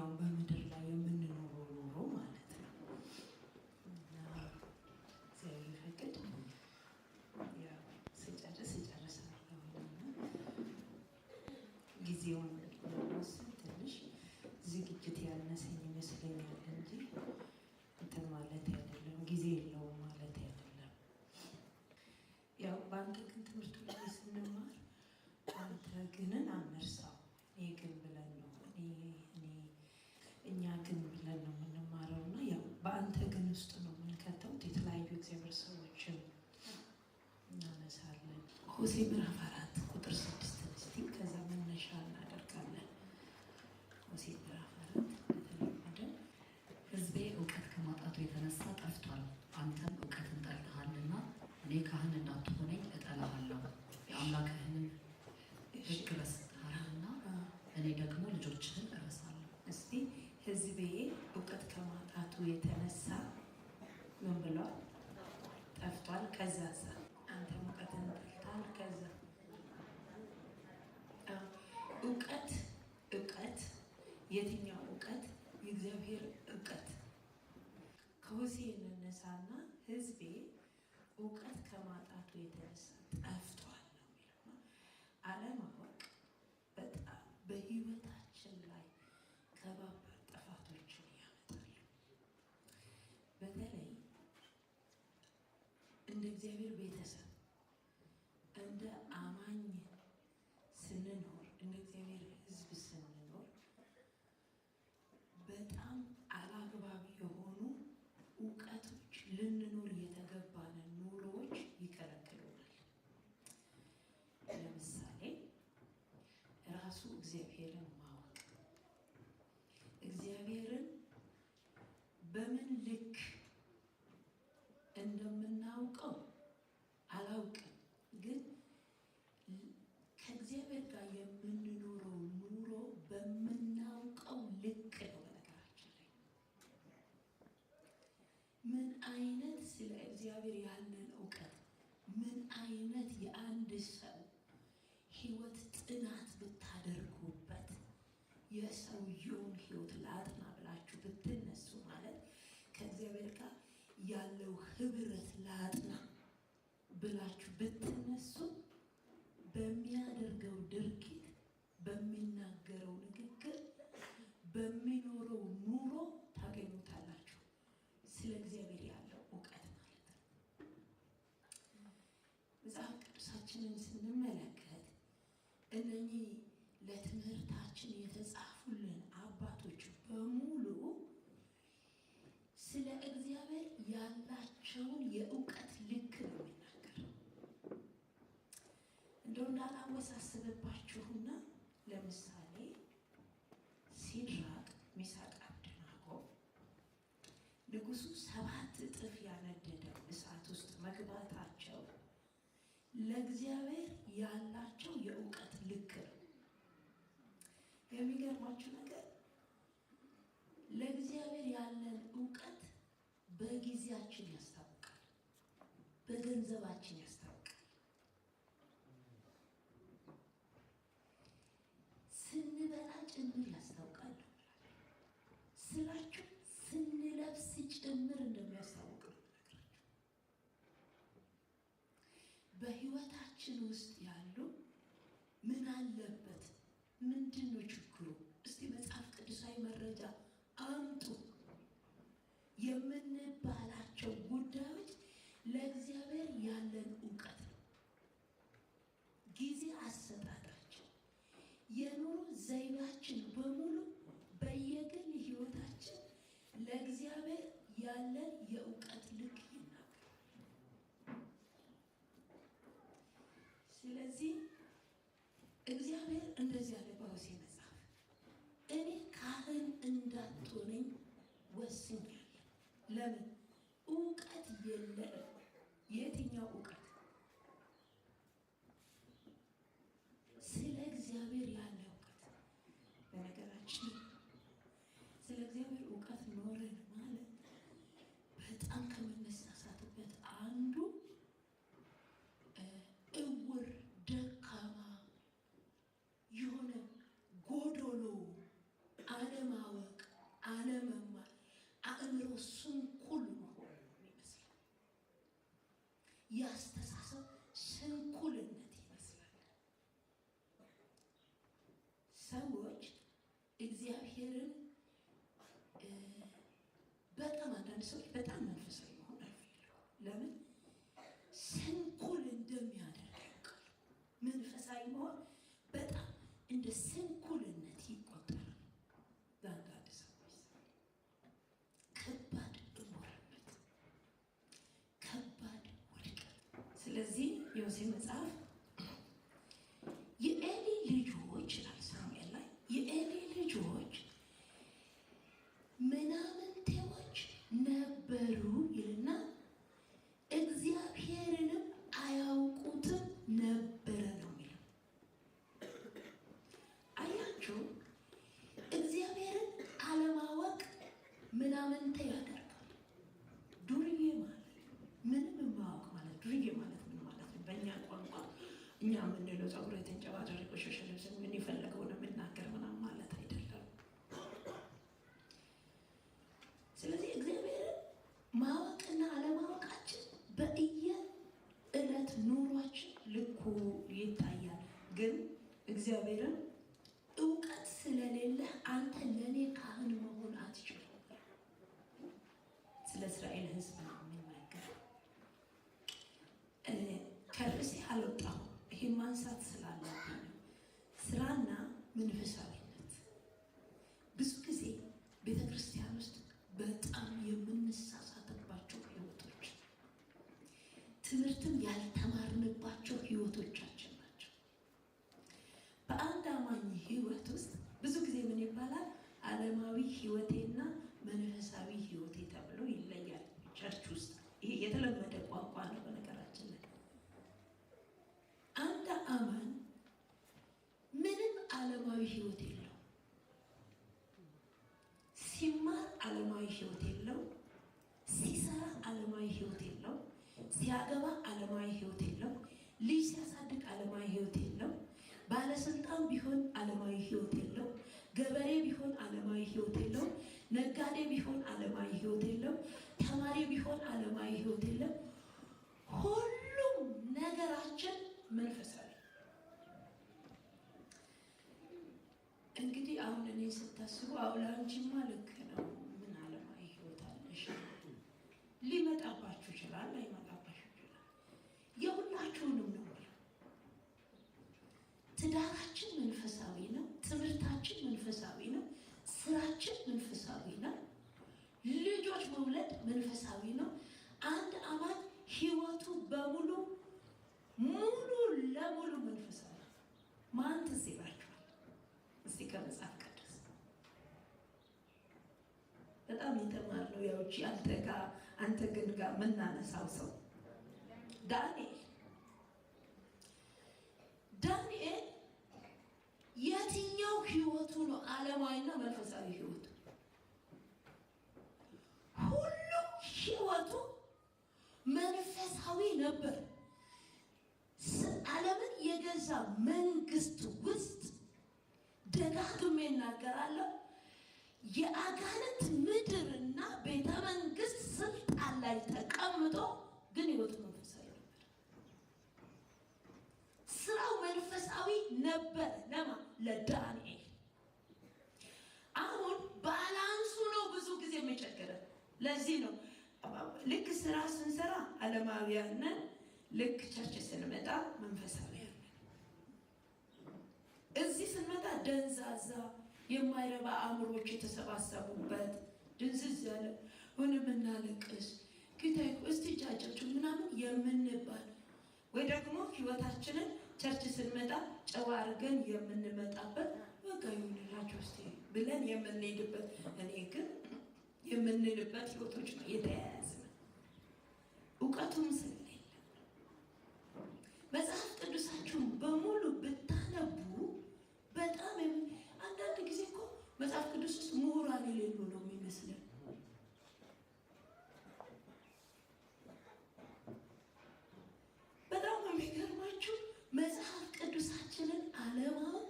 ይሄኛውን በምድር ላይ የምንኖረው ኑሮ ማለት ነው። እና እግዚአብሔር ፈቅድ ያው ስጨርስ እጨርሳለሁ እና ጊዜውን ለመወሰን ትንሽ ዝግጅት ያነሰኝ ይመስለኛል እንጂ እንትን ማለት አይደለም፣ ጊዜ የለውም ማለት አይደለም። ያው በአንተ ግን ትምህርቱ ላይ ስንማር አንተ ግንን አንርሳው፣ እኔ ግን ብለን ነው እኛ ግን ብለን ነው የምንማረው እና ያው በአንተ ግን ውስጥ ነው የምንከተው። የተለያዩ እግዚአብሔር ሰዎችን እናነሳለን። ሆሴዕ ምዕራፍ 4 ቁጥር 6 እስቲ ከዛ መነሻ እናደርጋለን። ሆሴዕ ምዕራፍ 4 በተለመደ ሕዝቤ እውቀት ከማጣቱ የተነሳ ጠፍቷል፣ አንተም እውቀትን ጠልተሃልና እኔ ካህን እንዳትሆነኝ እጠላሃለሁ። የአምላክህንም ሕግ ረስተሃልና እኔ ደግሞ ልጆችህን እረሳለሁ። እስቲ ሕዝቤ እውቀት ከማጣቱ የተነሳ ምን ብሏል? ጠፍቷል። ከዛ አንተም እውቀትን ጠልተሃል። ከዛ እውቀት የትኛው እውቀት? የእግዚአብሔር እውቀት። ከሆሴዕ እንነሳና ሕዝቤ እውቀት ከማጣቱ የተነሳ ጠፍቷል ነው የሚለው። አለማወቅ በጣም በህይወታችን ላይ ከባባድ ጥፋቶችን ያመጣል። በተለይ እንደ እግዚአብሔር ቤተሰብ እንደ አማኝ ስንኖር፣ እንደ እግዚአብሔር ሕዝብ ስንኖር በጣም አላግባብ የሆኑ እውቀቶች ልንኖር የተገባንን ኑሮዎች ይከለክሉናል። ለምሳሌ ራሱ እግዚአብሔርን ማወቅ። እግዚአብሔርን በምን ልክ እንደምናውቀው አላውቅም፣ ግን ከእግዚአብሔር ጋር የምንኖረው ኑሮ በምናውቀው ልክ ነው። በነገራችን ላይ ምን አይነት ስለ እግዚአብሔር ያለን እውቀት፣ ምን አይነት የአንድ ሰው ህይወት ጥናት ብታደርጉበት፣ የሰውየውን ህይወት ላጥና ብላችሁ ብትነሱ ማለት ከእግዚአብሔር ጋር ያለው ህብረት ላጥና ብላችሁ ብትነሱ በሚያደርገው ድርጊት፣ በሚናገረው ንግግር፣ በሚኖረው ኑሮ ታገኙታላችሁ ስለ እግዚአብሔር ያለው እውቀት ማለት ነው። መጽሐፍ ቅዱሳችንን ስንመለከት እነኚህ ለትምህርታችን የተጻፉልን አባቶች በሙሉ ስለ እግዚአብሔር ያላቸውን የእውቀት ልክ ነው የሚናገረው። እንደው እንዳላወሳስብባችሁና ለምሳሌ ሲድራቅ፣ ሚሳቅ፣ አብደናጎ ንጉሱ 7 እጥፍ ያነደደው እሳት ውስጥ መግባታቸው ለእግዚአብሔር ያላቸው የእውቀት ልክ ነው። የሚገርማችሁ ነገር ለእግዚአብሔር ያለን እውቀት በጊዜያችን ያስታውቃል፣ በገንዘባችን ያስታውቃል። ስንበላ ጭምር ያስታውቃል ስላችሁ፣ ስንለብስ ጭምር እንደሚያስታውቅ ነው ነገራችሁ። በህይወታችን ውስጥ ያሉ ምን አለበት፣ ምንድን ነው ችግሩ? እስቲ መጽሐፍ ቅዱሳዊ መረጃ አምጡ የምንባላቸው ጉዳዮች ለእግዚአብሔር ያለን እውቀት ነው። ጊዜ አሰጣጣችን፣ የኑሮ ዘይቤያችን በሙሉ በየግል ህይወታችን ለእግዚአብሔር ያለን የእውቀት ልክ ይናገራል። ስለዚህ እግዚአብሔር እንደዚህ ያለ በሆሴዕ መጽሐፍ እኔ ካህን እንዳትሆነኝ ወስኛለሁ። ለምን? እውቀት የለንም። የትኛው እውቀት? ስለ እግዚአብሔር ያለ እውቀት። በነገራችን ስለ እግዚአብሔር እውቀት ኖረን ማለት በጣም ከመነሳሳትበት አንዱ እውር፣ ደካማ የሆነ ጎዶሎ አለማወቅ አለመማር አእምሮ ስንኩል መሆን ይመስላል። ያስተሳሰብ ስንኩልነት ይመስላል። ሰዎች እግዚአብሔርን በጣም አንዳንድ ሰዎች በጣም መንፈሳዊ መሆን አይፈልጉም። ለምን? ስንኩል እንደሚያደርግ ያውቃሉ። መንፈሳዊ መሆን በጣም እንደ ስንኩልነት ይቆጠራል። ለአንዳንድ ሰዎች ከባድ እሞራበት፣ ከባድ ውድቀት። ስለዚህ የሆሴዕ መጽሐፍ የኤሊ ልጆች ይላል ሳሙኤል ላይ የኤሊ ልጆች ምናምንቴዎች ነበሩ ይልና እግዚአብሔርንም አያውቁትም ነበረ ነው የሚለው። አያችሁ፣ እግዚአብሔርን አለማወቅ ምናምንቴ ያደርጋል። ዱርዬ ማለት ምንም የማያውቅ ማለት ዱርዬ ማለት ምን ማለት ነው? በእኛ ቋንቋ እኛ የምንለው ፀጉር የተንጨባረረ ቆሻሻ ልብስ ምን የፈለገው ነው የምናገር ምናምን ማለት አይደለም። ስለዚህ እግዚአብሔርን ማወቅና አለማወቃችን በየዕለት ኑሯችን ልኩ ይታያል። ግን እግዚአብሔርን እውቀት ስለሌለ አንተ ለእኔ ካህን መሆን አትችልም። ስለ እስራኤል ሕዝብ ነው የሚናገር። ከርዕሴ አልወጣሁም። ይሄን ማንሳት ስላለብኝ ነው። ስራና መንፈሳዊነት ብዙ ጊዜ ቤተ ክርስቲያን ውስጥ በጣም የምንሳሳትባቸው ህይወቶች፣ ትምህርትም ያልተማርንባቸው ህይወቶቻችን ናቸው። በአንድ አማኝ ህይወት ውስጥ ብዙ ጊዜ ምን ይባላል? ዓለማዊ ህይወቴና መንፈሳዊ ህይወቴ ተብሎ ይለያል። ቸርች ውስጥ ይሄ የተለመደ ቋንቋ ነው። በነገራችን ላይ አንድ አማኝ ምንም ዓለማዊ ህይወት የለው። ሲማር ዓለማዊ ህይወት የለው፣ ሲሰራ ዓለማዊ ህይወት የለው፣ ሲያገባ ዓለማዊ ህይወት የለው፣ ልጅ ሲያሳድግ ዓለማዊ ህይወት የለው፣ ባለስልጣን ቢሆን ዓለማዊ ህይወት የለው፣ ገበሬ ቢሆን ዓለማዊ ህይወት የለው፣ ነጋዴ ቢሆን ዓለማዊ ህይወት የለው፣ ተማሪ ቢሆን ዓለማዊ ህይወት የለው። ሁሉም ነገራችን መንፈሳዊ። እንግዲህ አሁን እኔ ስታስቡ አውላንቺማ ልክ ነው፣ ምን ዓለማዊ ህይወት አለሽ? ሊመጣባችሁ ይችላል፣ ላይመጣባችሁ ይችላል። የሁላችሁንም ነው። ትዳራችን መንፈሳዊ ነው፣ ትምህርታችን መንፈሳዊ ነው፣ ስራችን መንፈሳዊ ነው፣ ልጆች መውለድ መንፈሳዊ ነው። አንድ አማኝ ህይወቱ በሙሉ ሙሉ ለሙሉ መንፈሳዊ ነው። ማን ትዝ ይላችኋል? እስቲ ከመጽሐፍ ቅዱስ በጣም የተማርነው ያውጪ አንተ ግን ጋር የምናነሳው ሰው ዳንኤል የትኛው ህይወቱ ነው ዓለማዊና መንፈሳዊ ህይወቱ? ሁሉም ህይወቱ መንፈሳዊ ነበር። ዓለምን የገዛ መንግስት ውስጥ ደጋግሜ እናገራለሁ፣ የአጋንንት ምድርና ቤተ መንግስት ስልጣን ላይ ተቀምጦ ግን ህይወቱ መንፈሳዊ ነበር። ስራው መንፈሳዊ ነበር። ለማ ለዳንኤል። አሁን ባላንሱ ነው ብዙ ጊዜ የሚቸግረን። ለዚህ ነው ልክ ስራ ስንሰራ ዓለማውያን ነን፣ ልክ ቸርች ስንመጣ መንፈሳዊያን ነን። እዚህ ስንመጣ ደንዛዛ የማይረባ አእምሮች የተሰባሰቡበት ድንዝዝ ያለ ሆነ የምናለቅስ ጌታዬ እስቲ ጃጃችሁ ምናምን የምንባል ወይ ደግሞ ህይወታችንን ቸርች ስንመጣ ጨዋ አድርገን የምንመጣበት በቃ ይሁንላችሁ እስቲ ብለን የምንሄድበት እኔ ግን የምንልበት ህይወቶች ነው የተያያዘ እውቀቱም ስለሌለ። መጽሐፍ ቅዱሳችሁን በሙሉ ብታነቡ በጣም አንዳንድ ጊዜ እኮ መጽሐፍ ቅዱስ ውስጥ ምሁራን የሌሉ ነው የሚመስለን። በጣም የሚገርማችሁ መጽሐፍ ቅዱሳችንን አለማወቅ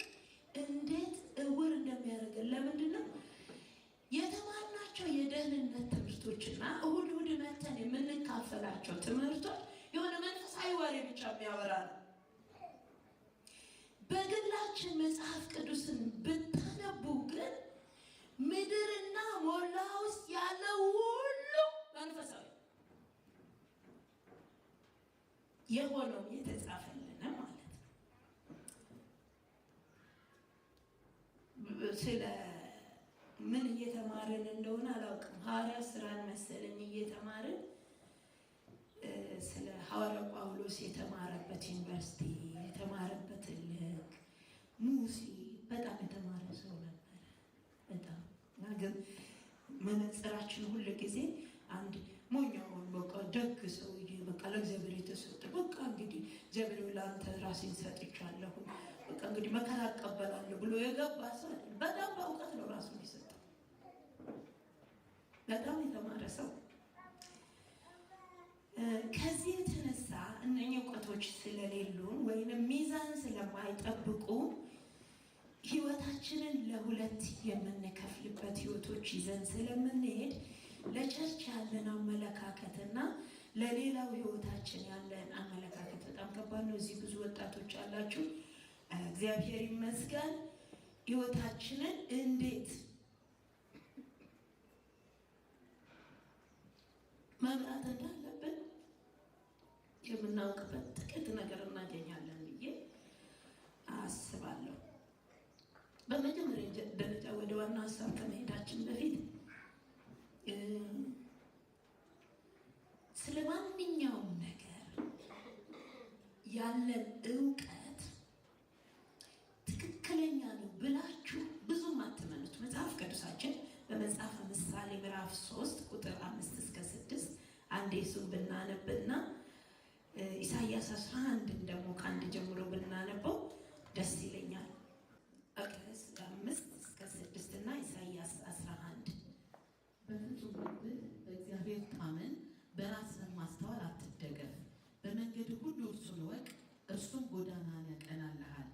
እንዴት እውር እንደሚያደርገን። ለምንድን ነው የተማርነው? ቅዱስን ብታነቡ ግን ምድርና ሞላ ውስጥ ያለው ሁሉ መንፈሳዊ የሆነው የተጻፈልን ማለት ነው። ስለ ምን እየተማርን እንደሆነ አላውቅም። ሐዋርያት ሥራን መሰለኝ እየተማርን ስለ ሐዋርያው ጳውሎስ የተማረበት ዩኒቨርሲቲ የተማረበት ልክ ሙሴ በጣም የተማረ ሰው ነበረ። በጣም ግን መነጽራችን ሁሉ ጊዜ አንድ ሞኛውን በቃ ደግ ሰውዬ በቃ ለእግዚአብሔር የተሰጠ በቃ እንግዲህ እግዚአብሔር ለአንተ ራሴን ሰጥቻለሁ በቃ እንግዲህ መከራ እቀበላለሁ ብሎ የገባ ሰው አይደለም። በጣም በእውቀት ነው ራሱን የሰጠው። በጣም የተማረ ሰው። ከዚህ የተነሳ እነኚህ እውቀቶች ስለሌሉን ወይንም ሚዛን ስለማይጠብቁ ህይወታችንን ለሁለት የምንከፍልበት ህይወቶች ይዘን ስለምንሄድ ለቸርች ያለን አመለካከትና ለሌላው ህይወታችን ያለን አመለካከት በጣም ከባድ ነው። እዚህ ብዙ ወጣቶች አላችሁ። እግዚአብሔር ይመስገን ህይወታችንን እንዴት መምራት እንዳለብን የምናውቅበት ጥቂት ነገር እናገኛለን ብዬ አስባለሁ። በመጀመሪያ ደረጃ ወደ ዋና ሀሳብ ከመሄዳችን በፊት ስለ ማንኛውም ነገር ያለን እውቀት ትክክለኛ ነው ብላችሁ ብዙም አትመኑት። መጽሐፍ ቅዱሳችን በመጽሐፈ ምሳሌ ምዕራፍ 3 ቁጥር 5 እስከ 6 አንዴ እሱን ብናነብና ኢሳይያስ 11 ደግሞ ከአንድ ጀምሮ ብናነበው ደስ ይለኛል። አቀስ 5 እስከ 6 እና ኢሳይያስ 11 በፍጹም ልብህ በእግዚአብሔር ታመን፣ በራስህ ማስተዋል አትደገፍ። በመንገድ ሁሉ እርሱን እወቅ፣ እርሱም ጎዳናህን ያቀናልሃል።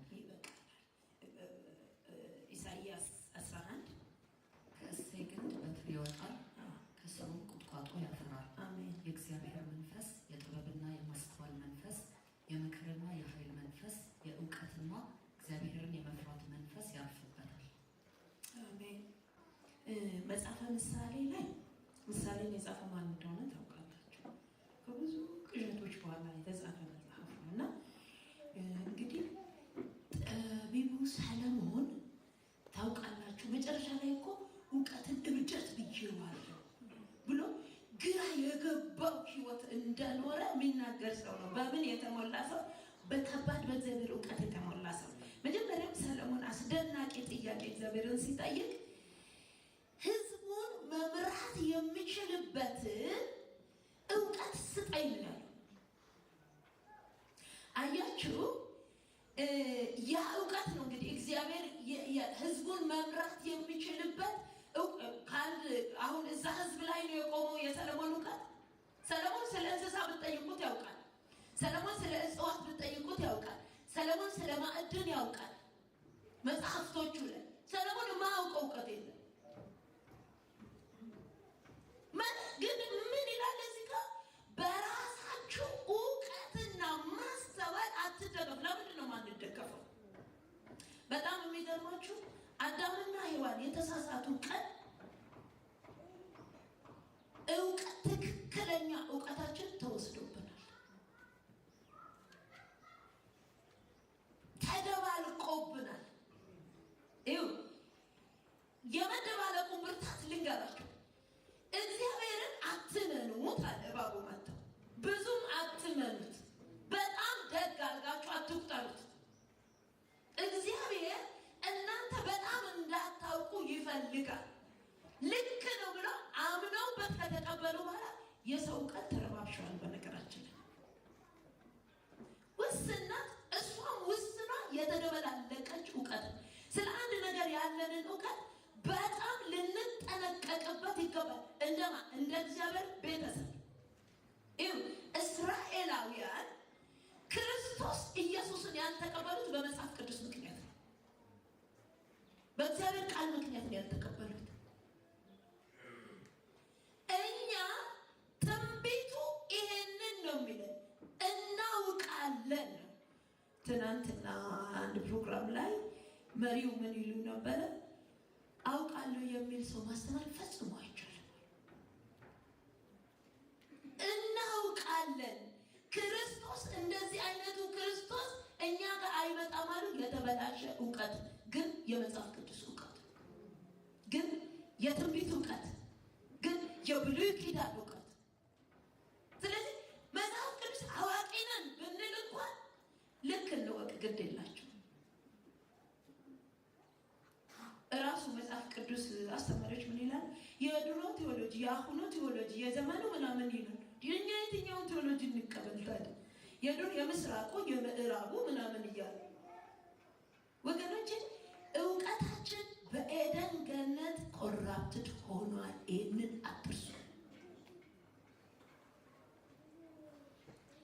ኢሳይያስ 11 ከእሴይ ግንድ በትር ይወጣል፣ ከስሩም ቁጥቋጦ ያፈራል። አሜን። የእግዚአብሔር መንፈስ፣ የጥበብና የማስተዋል መንፈስ፣ የምክርና የኃይል መንፈስ፣ የእውቀትና እግዚአብሔርን የመፍራት መንፈስ ያርፍበታል። አሜን። መጽሐፈ ምሳሌ ላይ ምሳሌን የጻፈ ማን እንደሆነ ታውቃላችሁ? ከብዙ ቅዠቶች በኋላ የተጻፈ መጽሐፍ ነው እና እንግዲህ ጠቢቡ ሰለሞን ታውቃላችሁ መጨረሻ ላይ እኮ እውቀትን እብደት ብዬዋለሁ ብሎ ግራ የገባው ህይወት እንደኖረ የሚናገር ሰው ነው። በምን የተሞላ ሰው? በከባድ በእግዚአብሔር እውቀት የተሞላ ሰው። መጀመሪያም ሰለሞን አስደናቂ ጥያቄ እግዚአብሔርን ሲጠይቅ ህዝቡን መምራት የሚችልበትን እውቀት ስጠኝ ነው ያለው። አያችሁ፣ ያ እውቀት ነው እንግዲህ እግዚአብሔር ህዝቡን መምራት የሚችልበት። አሁን እዛ ህዝብ ላይ ነው የቆመው የሰለሞን እውቀት። ሰለሞን ስለ እንስሳ ብትጠይቁት ያውቃል። ሰለሞን ስለ እጽዋት ብትጠይቁት ያውቃል። ሰለሞን ስለ ማዕድን ያውቃል። መጽሐፍቶቹ ላይ ሰለሞን የማያውቀው እውቀት የለም። ግን ምን ይላል እዚህ ጋር? በራሳችሁ እውቀትና ማስተዋል አትደገፉ። ለምንድን ነው የማንደገፈው? በጣም የሚገርማችሁ አዳምና ሔዋን የተሳሳቱ ቀን እውቀት ትክክለኛ እውቀታችን ተወስዶብናል፣ ተደባልቆብናል። ይኸው የመደባለቁን ብርታት ልንገራቸው። እግዚአብሔርን አትመኑት አለ እባቡ መጥተው። ብዙም አትመኑት፣ በጣም ደግ አድርጋችሁ አትቁጠሩት። እግዚአብሔር እናንተ በጣም እንዳታውቁ ይፈልጋል። ልክ ነው ብለው አምነውበት ከተቀበሉ በኋላ የሰው እውቀት ተረባብሸዋል። በነገራችን ላይ ውስናት፣ እሷም ውስኗ የተደበላለቀች እውቀት። ስለ አንድ ነገር ያለንን እውቀት በጣም ልንጠነቀቅበት ይገባል። እንደማ እንደ እግዚአብሔር ቤተሰብ እስራኤላውያን ክርስቶስ ኢየሱስን ያልተቀበሉት በመጽሐፍ ቅዱስ ምክንያት ነው። በእግዚአብሔር ቃል ምክንያት ነው ያልተቀበሉት። እኛ ትንቢቱ ይሄንን ነው የሚለን፣ እናውቃለን። ትናንትና አንድ ፕሮግራም ላይ መሪው ምን ይሉ ነበረ? አውቃለሁ የሚል ሰው ማስተማር ፈጽሞ አይቻልም። እናውቃለን። ክርስቶስ እንደዚህ አይነቱ ክርስቶስ እኛ ጋር አይመጣም አሉ። የተበላሸ እውቀት ግን የመጽሐፍ ቅዱስ እውቀት ግን የትንቢት እውቀት ግን የብሉይ ኪዳን እውቀት። ስለዚህ መጽሐፍ ቅዱስ አዋቂ ነን ብንል እንኳን ልክ እንወቅ፣ ግድ የላቸው። እራሱ መጽሐፍ ቅዱስ አስተማሪዎች ምን ይላል? የድሮ ቴዎሎጂ፣ የአሁኑ ቴዎሎጂ፣ የዘመኑ ምናምን ይላል። የኛ የትኛውን ቴዎሎጂ እንቀበል ታዲያ? የድሮ የምስራቁ የምዕራቡ ምናምን እያሉ ወገኖች፣ እውቀታችን በኤደን ገነት ኮራፕትድ ሆኗል። ይህንን አትርሱ።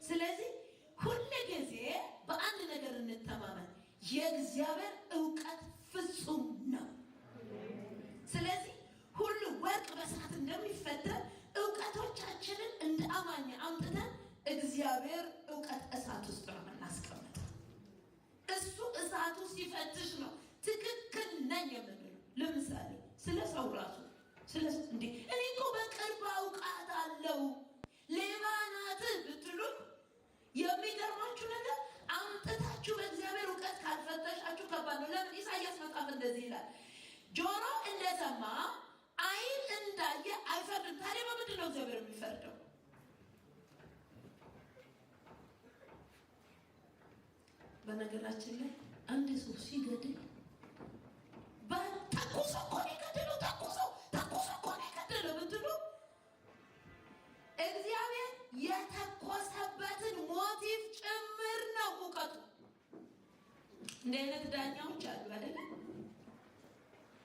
ስለዚህ ሁል ጊዜ በአንድ ነገር እንተማመን፣ የእግዚአብሔር እውቀት ፍጹም ነው። ስለዚህ ሁሉ ወርቅ በእሳት እንደሚፈተን እውቀቶቻችንን እንደ አማኝ አምጥተን እግዚአብሔር እውቀት እሳት ውስጥ ነው የምናስቀምጠው። እሱ እሳት ውስጥ ሲፈትሽ ነው ትክክል ነኝ የምንለው። ለምሳሌ ስለ ሰው ራሱ እንዴ እኔ እኮ በቅርብ አውቃታለሁ ሌባ ናት ብትሉ የሚገርማችሁ ነገር አምጥታችሁ በእግዚአብሔር እውቀት ካልፈተሻችሁ ከባድ ነው። ለምን? ኢሳያስ መጽሐፍ እንደዚህ ይላል፣ ጆሮ እንደሰማ ዓይን እንዳየ አይፈርድም። ታዲያ በምንድን ነው እግዚአብሔር የሚፈርደው? በነገራችን ላይ አንድ ሰው ሲገድል ተኩሶ እኮ ነው የገደለው፣ ተኩሶ እኮ ነው የገደለው ብትሉ እግዚአብሔር የተኮሰበትን ሞቲቭ ጭምር ነው እውቀቱ። እንዲህ አይነት ዳኛዎች አሉ አይደለ?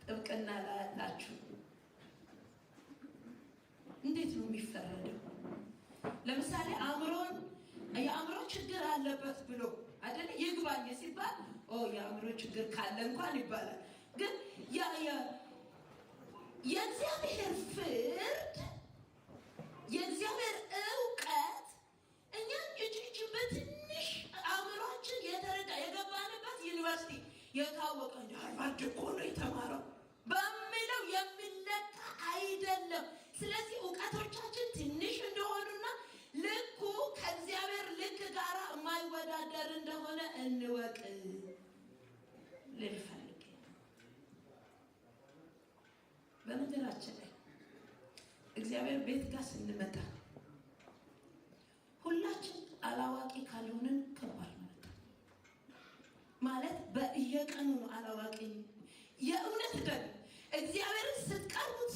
ጥብቅና ላላችሁ እንዴት ነው የሚፈረደው? ለምሳሌ የአእምሮ ችግር አለበት ብሎ አይደለ ይግባኝ ሲባል የአእምሮ ችግር ካለ እንኳን ይባላል። ግን የእግዚአብሔር ፍርድ፣ የእግዚአብሔር እውቀት እኛ እጅ በትንሽ አእምሯችን የተረዳ የገባንበት ዩኒቨርሲቲ የታወቀ ሃርቫርድ እኮ ነው የተማረው በሚለው የሚለካ አይደለም። ስለዚህ እውቀቶቻችን ትንሽ እንደሆኑና ልኩ ከእግዚአብሔር ልክ ጋር የማይወዳደር እንደሆነ እንወቅ ልፈልግ። በነገራችን ላይ እግዚአብሔር ቤት ጋር ስንመጣ ሁላችን አላዋቂ ካልሆንን ከባድ ነው ማለት በየቀኑ ነው አላዋቂ። የእውነት ደግሞ እግዚአብሔርን ስትቀርቡት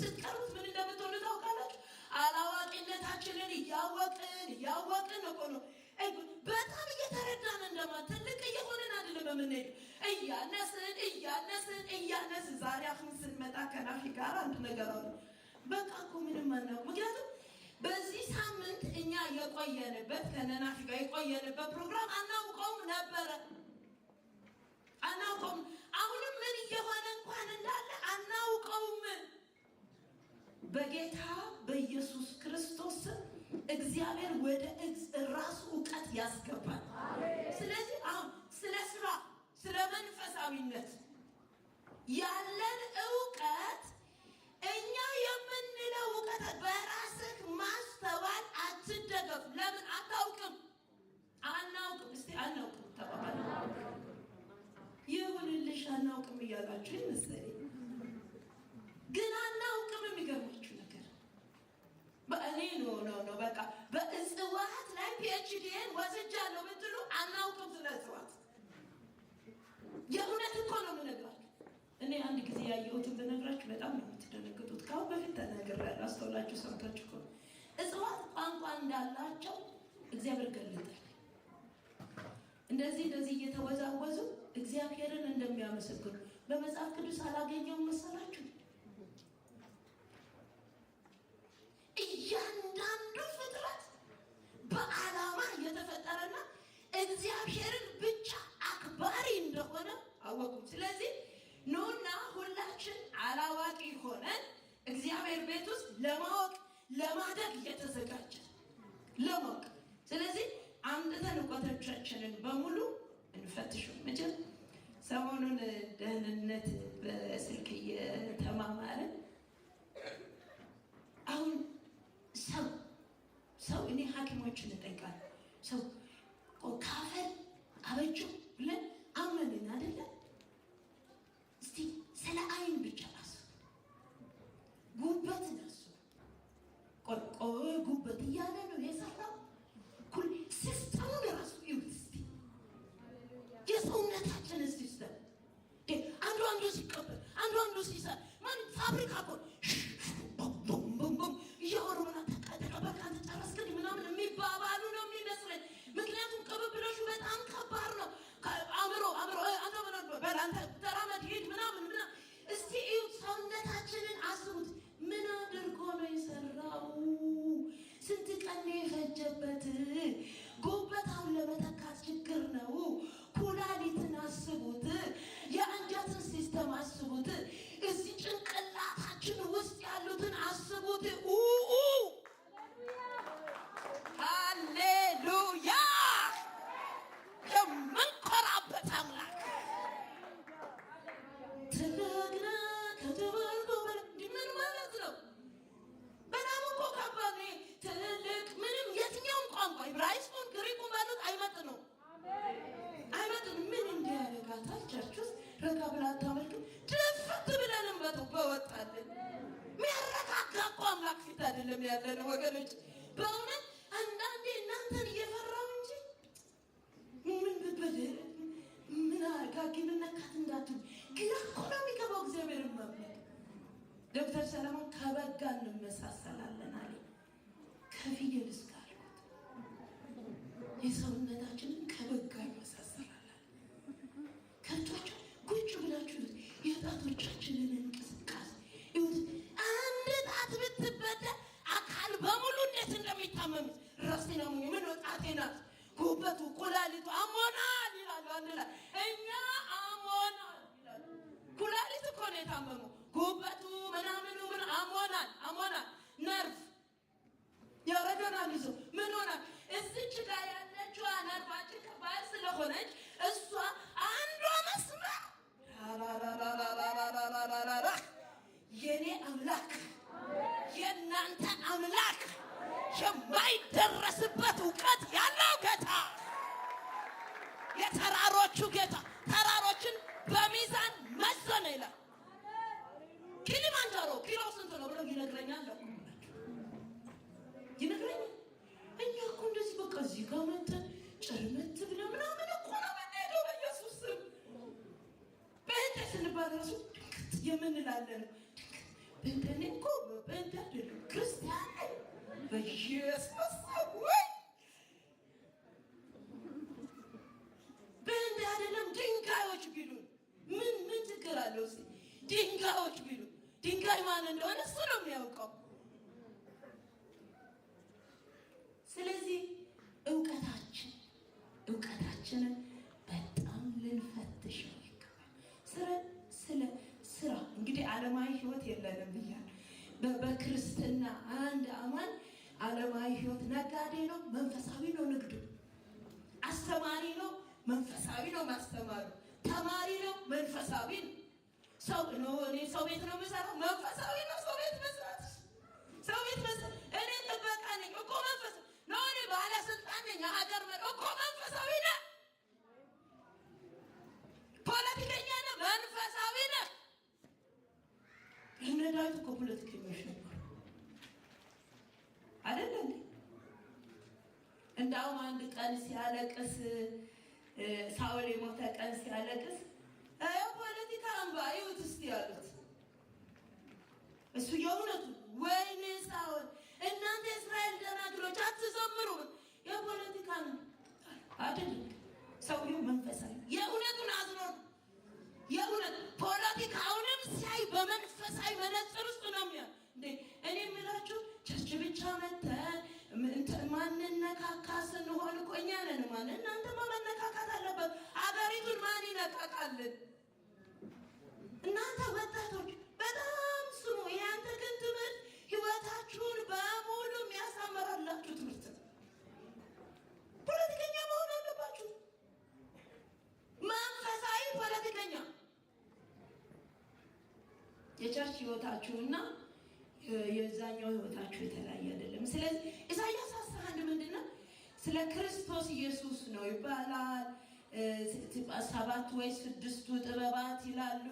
ምን እንደምትሆኑ ታውቃላችሁ? አላዋቂነታችንን እያወቅን እኮ ነው። በጣም እየተረዳን ትልቅ እየሆንን አይደለም የምንሄድ፣ እያነስን ዛሬ አሁን ስንመጣ ከናፊ ጋር አንድ ነገር አለ። በቃ እኮ ምንም አናውቅም። ምክንያቱም በዚህ ሳምንት እኛ የቆየንበት ከነናፊ ጋር የቆየንበት ፕሮግራም አናውቀውም ነበረ። አሁንም ምን እየሆነ እንኳን እንዳለ አናውቀውም። በጌታ በኢየሱስ ክርስቶስ እግዚአብሔር ወደ ራሱ እውቀት ያስገባል። ስለዚህ አሁን ስለ ስራ፣ ስለ መንፈሳዊነት ያለን እውቀት እኛ የምንለው እውቀት በራስህ ማስተዋል አትደገፍ። ለምን? አታውቅም። አናውቅም። እስቲ አናውቅም ተባባል። ይሁንልሽ አናውቅም እያላችሁ ይመስለኝ፣ ግን አናውቅም። የሚገርማችሁ ነገር በእኔ ነው በቃ በእጽዋት ላይ ፒኤችዲን ወስጃለሁ ብትሉ አናውቅም ስለ እጽዋት። የእውነት እኮ ነው የምነግራችሁ። እኔ አንድ ጊዜ ያየሁትን ብነግራችሁ በጣም ነው የምትደነግጡት። ከአሁን በፊት ተናግሬያለሁ፣ አስተውላችሁ ሰምታችሁ ከሆነ እጽዋት ቋንቋ እንዳላቸው እግዚአብሔር ገለጠልኝ። እንደዚህ እየተወዛወዙ እግዚአብሔርን እንደሚያመሰግኑ በመጽሐፍ ቅዱስ አላገኘውም መሰላችሁ? እያንዳንዱ ፍጥረት በዓላማ የተፈጠረና እግዚአብሔርን ብቻ አክባሪ እንደሆነ አወቁ። ስለዚህ ኑና ሁላችን አላዋቂ ሆነን እግዚአብሔር ቤት ውስጥ ለማወቅ ለማደግ እየተዘጋጀ ለማወቅ። ስለዚህ አምጥተን እውቀቶቻችንን በሙሉ እንፈትሹ። ሰሞኑን ደህንነት በስልክ እየተማማርን አሁን ሰው እኔ ሐኪሞችን እጠይቃለሁ። ሰው ካፈር አበጁ ብለን አመንን አይደለ? እስቲ ስለ አይን ብቻ አስቡ። ጉበት ነሱ ጉበት እያለ ነው የሰራው። ኩል ሲስተሙን ራሱ ይሁን እስቲ የሰውነታችን ሲስተም አንዱ ሲቀበል አንዱ ሲሰራ ማን ፋብሪካ እኮ እያወሩ በቃ ተጨረስክ ምናምን የሚባባሉ ነው የሚመስለኝ። ምክንያቱም ቅብብሎሹ በጣም ከባድ ነው። አእምሮ አንተ በላንተ ተራመድ ሂድ ምናምን እስቲ እዩት። ሰውነታችንን አስቡት። ምን አድርጎ ነው የሰራው? ስንት ቀን ነው የፈጀበት? ጉበታውን ለመተካት ችግር ነው። ኩላሊትን አስቡት። የአንጀትን ሲስተም አስቡት። እዚህ ጭንቅላታችን ውስጥ ያሉትን አስቡት። ሃሌሉያ! የምንኮራበት አምላክ ትልቅ ከተባልኩ ምን ማለት ነው? በጣም እኮ ከባድ ነው። ትልቅ ምንም የትኛውም ቋንቋ ዕብራይስጡን ግሪኩን ባሉት አይመጥነው። ምን እንዲያደርጋታል? ቸርች ውስጥ ረጋ ብላ አታመልክም? ድፍት ብለንም በወጣለን። የሚያረጋጋ እኮ አምላክ ፊት አይደለም ያለነው ወገኖች። በእውነት አንዳንዴ እናንተን እየፈራው እንጂ ምን አጋጊ ምነካት እንዳትሉ ግራ እኮ ነው የሚገባው። እግዚአብሔርን ማምለክ ዶክተር ሰለሞን ከበጋ እንመሳሰላለን አለ። ከፍየል እስከ አልኩት የሰውነታችንን ከበጋ እንመሳሰላለን። ከብቶች ቁጭ ብላችሁ የጣቶቻችንን እንቅስቃሴ ይሁት። አንድ ጣት ብትበደል አካል በሙሉ እንዴት እንደሚታመም ራሴና ምን ጣቴ ናት፣ ጉበቱ፣ ኩላሊቱ አሞናል ይላሉ። አንድ ላይ እኛ አሞናል ይላሉ። ኩላሊት እኮ ነው የታመመው። ጉበቱ ምናምኑ ምን አሞናል ነርቭ ያረገናል ይዞ ምን ሆናል? እዚች ጋር ያለችዋ ነርቫችን ከባድ ስለሆነች እሷ አንዷ መስመር የኔ አምላክ የእናንተ አምላክ የማይደረስበት እውቀት ያለው ጌታ፣ የተራሮቹ ጌታ ተራሮችን በሚዛን መዘነ ይላል። ኪሊማንጃሮ ኪሎ ስንት ነው ብለው ይነግረኛል። እኛ እኮ እንደዚህ በቃ እዚህ ጋር መተን ጭርመት ብለን ምናምን እኮ ነው የምንሄደው። በኢየሱስ ስም በእንተ ስንባል ራሱ የምንላለን። በእንተኔ እኮ በእንተ አይደለም ክርስቲያን በኢየሱስ ወይ በእንተ አይደለም። ድንጋዮች ቢሉን ምን ችግር አለው? ድንጋዮች ቢሉን ድንጋይ ማን እንደሆነ እሱ ነው የሚያውቀው። ስለዚህ እውቀታችንን በጣም ልንፈትሸው ይገባል። ስራ እንግዲህ ዓለማዊ ሕይወት የለንም ብያለሁ። በክርስትና አንድ አማን ዓለማዊ ሕይወት ነጋዴ ነው፣ መንፈሳዊ ነው ንግዱ። አስተማሪ ነው፣ መንፈሳዊ ነው ማስተማሩ። ተማሪ ነው፣ መንፈሳዊ ነው። እኔ ሰው ቤት ነው የምሰራው፣ መንፈሳዊ ነው። ሰው ቤት መስራት እኔ ጥበቃ ነኝ እኮ መንፈስ ነው። እኔ ባለስልጣን ነኝ፣ ሀገር መሪ እኮ መንፈሳዊ ነህ። ፖለቲከኛ ነህ፣ መንፈሳዊ ነህ። እነ ዳዊት እኮ ፖለቲከኞች ነበሩ አይደለ እንዴ? እንዳውም አንድ ቀን ሲያለቅስ ሳኦል የሞተ ቀን ሲያለቅስ ፖለቲካ እንባ ይሁት እስቲ ያሉት እሱ የእውነቱ ወይኔ ሳኦል እናንተ እስራኤል ደናግሎች አትዘምሩ። የፖለቲካ አይደለም ሰውየው መንፈሳዊ የእውነቱን አዝኖ የእውነት ፖለቲካውንም ሲያይ በመንፈሳዊ መነጽር ውስጥ ነው የሚያ እንዴ። እኔ የምላችሁ ቸርች ብቻ መተን ማንነካካ ስንሆን እኮ እኛ ነን። እናንተማ መነካካት አለበት። አገሪቱን ማን ይነካካልን? እናንተ ወጣቶች በጣም ስሙ። ያንተ ግን ትምህርት ህይወታችሁን በሙሉ የሚያሳምራላችሁ ትምህርት ነው። ፖለቲከኛ መሆን አለባችሁ። መንፈሳዊ ፖለቲከኛ የቸርች ህይወታችሁና የዛኛው ህይወታችሁ የተለያየ አይደለም። ስለዚህ ኢሳይያስ 11 ምንድነው? ስለ ክርስቶስ ኢየሱስ ነው ይባላል። 7 ወይ 6 ጥበባት ይላሉ።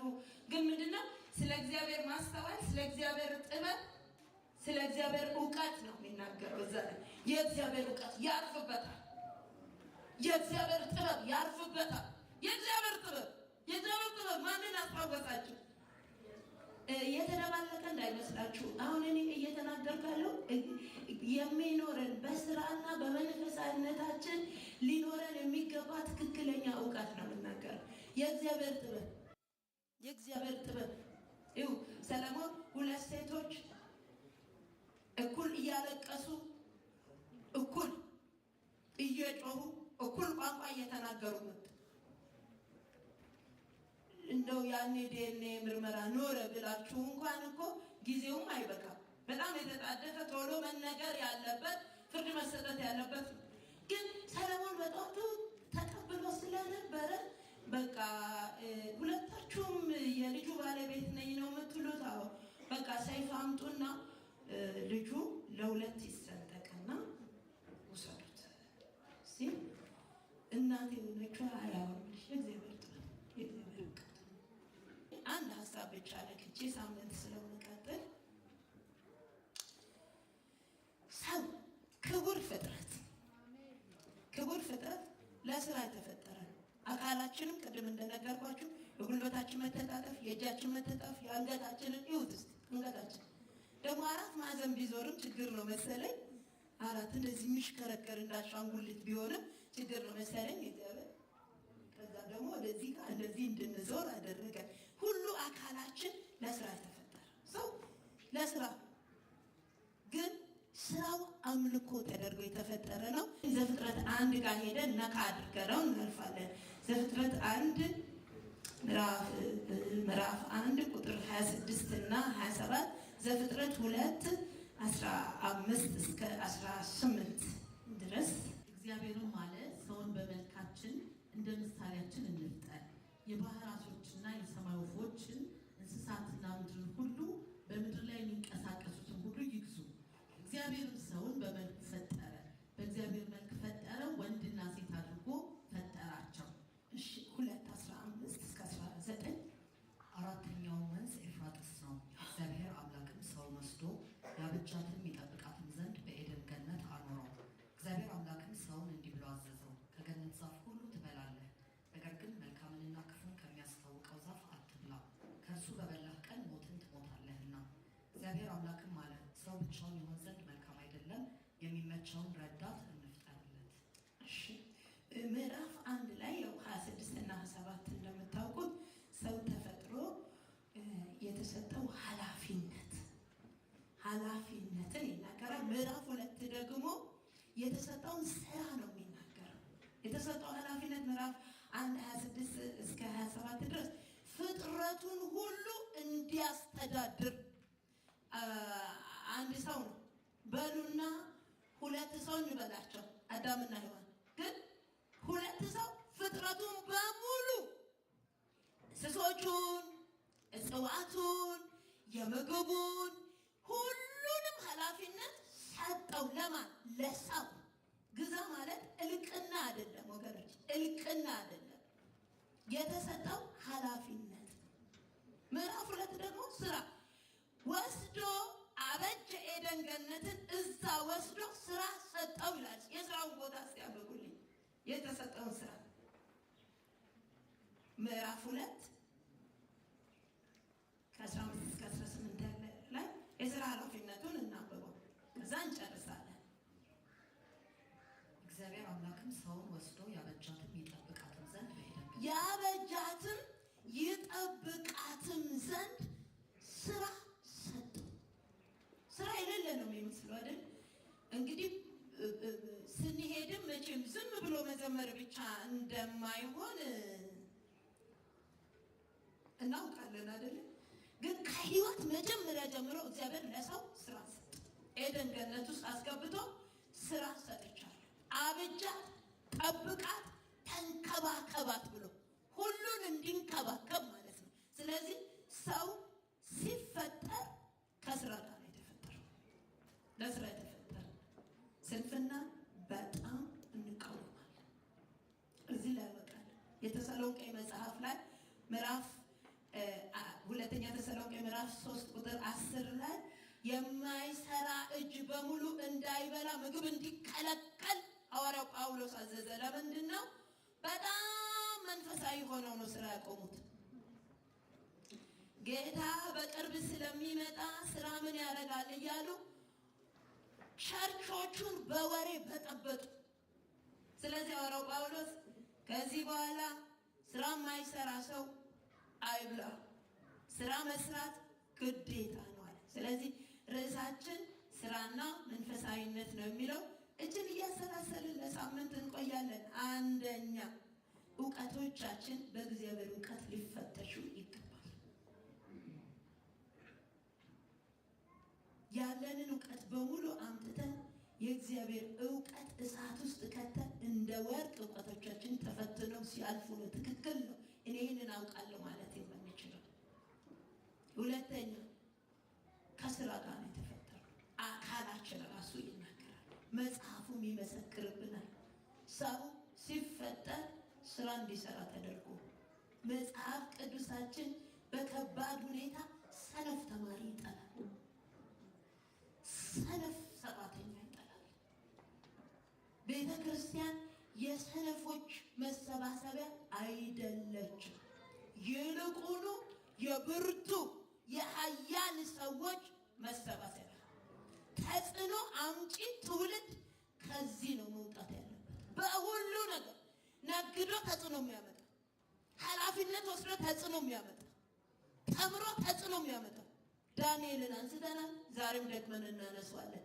ግን ምንድነው? ስለ እግዚአብሔር ማስተዋል፣ ስለ እግዚአብሔር ጥበብ፣ ስለ እግዚአብሔር እውቀት ነው የሚናገረው። እዛ የእግዚአብሔር እውቀት ያርፍበታል። የእግዚአብሔር ጥበብ ያርፍበታል። የእግዚአብሔር ጥበብ ማንን አስታወሳችሁ? የተደባለቀ እንዳይመስላችሁ። አሁን እኔ እየተናገርኩ ያለው የሚኖረን በስራና በመንፈሳዊነታችን ሊኖረን የሚገባ ትክክለኛ እውቀት ነው የምናገረው። የእግዚአብሔር ጥበብ ይኸው ሰለሞን 2 ሴቶች እኩል እያለቀሱ፣ እኩል እየጮሁ፣ እኩል ቋንቋ እየተናገሩ መጡ። እንደው ያኔ ዲኤንኤ ምርመራ ኖረ ብላችሁ እንኳን እኮ ጊዜውም አይበቃም። በጣም የተጣደፈ ቶሎ መነገር ያለበት ፍርድ መሰጠት ያለበት። ግን ሰለሞን በጣቱ ተቀብሎ ስለነበረ በቃ ሁለታችሁም የልጁ ባለቤት ነኝ ነው የምትሉት? አዎ በቃ ሰይፍ አምጡና ልጁ ለ2 ይሰንጠቅና ውሰዱት ሲል እናቴ የሆነችው አያወሩልሽ የእግዚአብሔር ጥበብ የእግዚአብሔር እውቀት። አንድ ሀሳብ ብቻ ለክቼ ሳምንት ስለምቀጥል ሰው ክቡር ፍጥረት ለስራ የተፈጠረ ነው። አካላችንም ቅድም እንደነገርኳችሁ የጉልበታችን መተጣጠፍ፣ የእጃችን መተጣጠፍ፣ የአንገታችንን ይሁት እስኪ አንገታችን ደግሞ 4 ማዕዘን ቢዞርም ችግር ነው መሰለኝ። 4 እንደዚህ የሚሽከረከር እንዳሻንጉሊት ቢሆንም ችግር ነው መሰለኝ እግዚአብሔር። ከዛ ደግሞ ወደዚህ ጋር እንደዚህ እንድንዞር አደረገ። ሁሉ አካላችን ለስራ የተፈጠረ ሰው ለስራ ግን ስራው አምልኮ ተደርጎ የተፈጠረ ነው። ዘፍጥረት 1 ጋር ሄደን ነካ አድርገነው እናልፋለን። ዘፍጥረት 1 ምዕራፍ 1 ቁጥር 26 እና 27፣ ዘፍጥረት 2 15 እስከ 18 ድረስ እግዚአብሔርም አለ ሰውን በመልካችን እንደ ምሳሌያችን እንፍጠር፣ የባህር ዓሦችና የሰማይ ወፎችን እንስሳትና ምድርን ሁሉ በምድር ላይ የሚንቀሳቀሱትን ሁሉ ይግዙ። እግዚአብሔርም ሰውን በመልኩ ፈጠረ፣ በእግዚአብሔር መልክ ፈጠረ፣ ወንድና ሴት አድርጎ ፈጠራቸው። 2:15 እስከ 19 4ኛው ወንዝ ኤፍራጥስ ነው። እግዚአብሔር አምላክም ሰውን ወስዶ ያበጃትም ይጠብቃትም ዘንድ በኤደን ገነት አኖረው። እግዚአብሔር አምላክም ሰውን እንዲህ ብሎ አዘዘው፣ ከገነት ዛፍ ሁሉ ትበላለህ፣ ነገር ግን መልካምንና ክፉን ከሚያስታውቀው ዛፍ አትብላ፣ ከእርሱ በበላህ ቀን ሞትን ትሞታለህና። እግዚአብሔር አምላክም አለ፣ ሰው ብቻውን ይሆን ዘንድ መልካም አይደለም፣ የሚመቸውን ረዳት እንፍጠርለት። ምዕራፍ 1 ላይ ያው 26 እና 27 እንደምታውቁት ሰው ተፈጥሮ የተሰጠው ኃላፊነትን ይናገራል። ምዕራፍ 2 ደግሞ የተሰጠውን ስራ ነው የሚናገረው። የተሰጠው ኃላፊነት ምዕራፍ 1 26 እስከ 27 ድረስ ፍጥረቱን ሁሉ እንዲያስተዳድር አንድ ሰው ነው በሉና 2 ሰው እንበላቸው አዳምና ሔዋን። ግን 2 ሰው ፍጥረቱን በሙሉ እንስሶቹን፣ እጽዋቱን፣ የምግቡን ሁሉንም ኃላፊነት ሰጠው። ለማን? ለሰው። ግዛ ማለት እልቅና አይደለም ወገኖች፣ እልቅና አይደለም። የተሰጠው ኃላፊነት። ምዕራፍ 2 ደግሞ ስራ ወስዶ አበጀ። ኤደን ገነትን እዛ ወስዶ ስራ ሰጠው ይላል። የስራውን ቦታ እስኪያበቁልኝ የተሰጠውን ስራ ምዕራፍ 2 ከ15 እስከ 18 ያለ ላይ የስራ ኃላፊነቱን እናበበው፣ ከዛ እንጨርሳለን። እግዚአብሔር አምላክም ሰውን ወስዶ ያበጃትም ይጠብቃትም ዘንድ በኤደን ገነት ያበጃትም ይጠብቃትም ዘንድ ስራ ሰጠው። ስራ የሌለ ነው የሚመስለው አይደል? እንግዲህ ስንሄድም መቼም ዝም ብሎ መዘመር ብቻ እንደማይሆን እናውቃለን አይደለም? ግን ከህይወት መጀመሪያ ጀምሮ እግዚአብሔር ለሰው ስራ ሰጠ። ኤደን ገነት ውስጥ አስገብቶ ስራ ሰጥቻለሁ፣ አብጃት፣ ጠብቃት፣ ተንከባከባት ብሎ ሁሉን እንዲንከባከብ ማለት ነው። ስለዚህ ሰው ምዕራፍ ሁለተኛ ተሰሎንቄ ምዕራፍ 3 ቁጥር 10 ላይ የማይሰራ እጅ በሙሉ እንዳይበላ ምግብ እንዲከለከል ሐዋርያው ጳውሎስ አዘዘ። ለምንድን ነው? በጣም መንፈሳዊ ሆነው ነው ስራ ያቆሙት። ጌታ በቅርብ ስለሚመጣ ስራ ምን ያደርጋል እያሉ ቸርቾቹን በወሬ በጠበጡ። ስለዚህ ሐዋርያው ጳውሎስ ከዚህ በኋላ ስራ የማይሰራ ሰው አይብላ፣ ስራ መስራት ግዴታ ነው አለ። ስለዚህ ርዕሳችን ስራና መንፈሳዊነት ነው የሚለው። እችን እያሰላሰልን ለሳምንት እንቆያለን። አንደኛ እውቀቶቻችን በእግዚአብሔር እውቀት ሊፈተሹ ይገባል። ያለንን እውቀት በሙሉ አምጥተን የእግዚአብሔር እውቀት እሳት ውስጥ ከተን እንደ ወርቅ እውቀቶቻችን ተፈትነው ሲያልፉ ነው ትክክል ነው እኔ ይህንን አውቃለሁ ማለት የምንችለው። ሁለተኛ ከስራ ጋር ነው የተፈጠረው። አካላችን ራሱ ይናገራል፣ መጽሐፉም ይመሰክርብናል። ሰው ሲፈጠር ስራ እንዲሰራ ተደርጎ መጽሐፍ ቅዱሳችን በከባድ ሁኔታ ሰነፍ ተማሪ ይጠላል፣ ሰነፍ ሰራተኛ ይጠላል። ቤተ ክርስቲያን የሰነፎች መሰባሰቢያ አይደለችም። ይልቁኑ የብርቱ የኃያል ሰዎች መሰባሰቢያ። ተጽዕኖ አምጪ ትውልድ ከዚህ ነው መውጣት ያለበት። በሁሉ ነገር ነግዶ ተጽዕኖ የሚያመጣ፣ ኃላፊነት ወስዶ ተጽዕኖ የሚያመጣ፣ ተምሮ ተጽዕኖ የሚያመጣ ዳንኤልን አንስተናል። ዛሬም ደግመን እናነሳዋለን።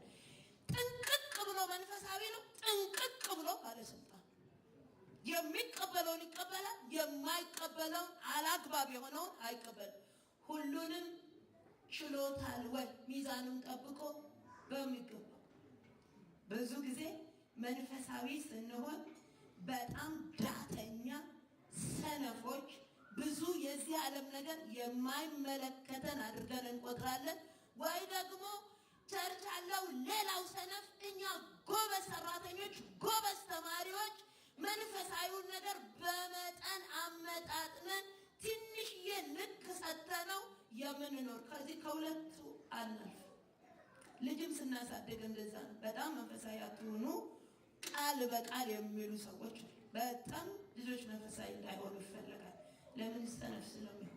ጥንቅቅ ብሎ መንፈሳዊ ነው፣ ጥንቅቅ ብሎ ባለስልጣን። የሚቀበለውን ይቀበላል፣ የማይቀበለውን አላግባብ የሆነውን አይቀበልም። ሁሉንም ችሎታል ወይ? ሚዛኑን ጠብቆ በሚገባ። ብዙ ጊዜ መንፈሳዊ ስንሆን በጣም ዳተኛ ሰነፎች፣ ብዙ የዚህ ዓለም ነገር የማይመለከተን አድርገን እንቆጥራለን። ወይ ደግሞ ቸርች ያለው ሌላው ሰነፍ፣ እኛ ጎበዝ ሰራተኞች፣ ጎበዝ ተማሪዎች መንፈሳዊውን ነገር በመጠን አመጣጥነን ትንሽዬ ልክ ሰተነው የምንኖር። ከዚህ ከሁለቱ አናልፍ። ልጅም ስናሳድግ እንደዛ ነው። በጣም መንፈሳዊ አትሆኑ ቃል በቃል የሚሉ ሰዎች በጣም ልጆች መንፈሳዊ እንዳይሆኑ ይፈለጋል። ለምን? ሰነፍ ስለሚሆኑ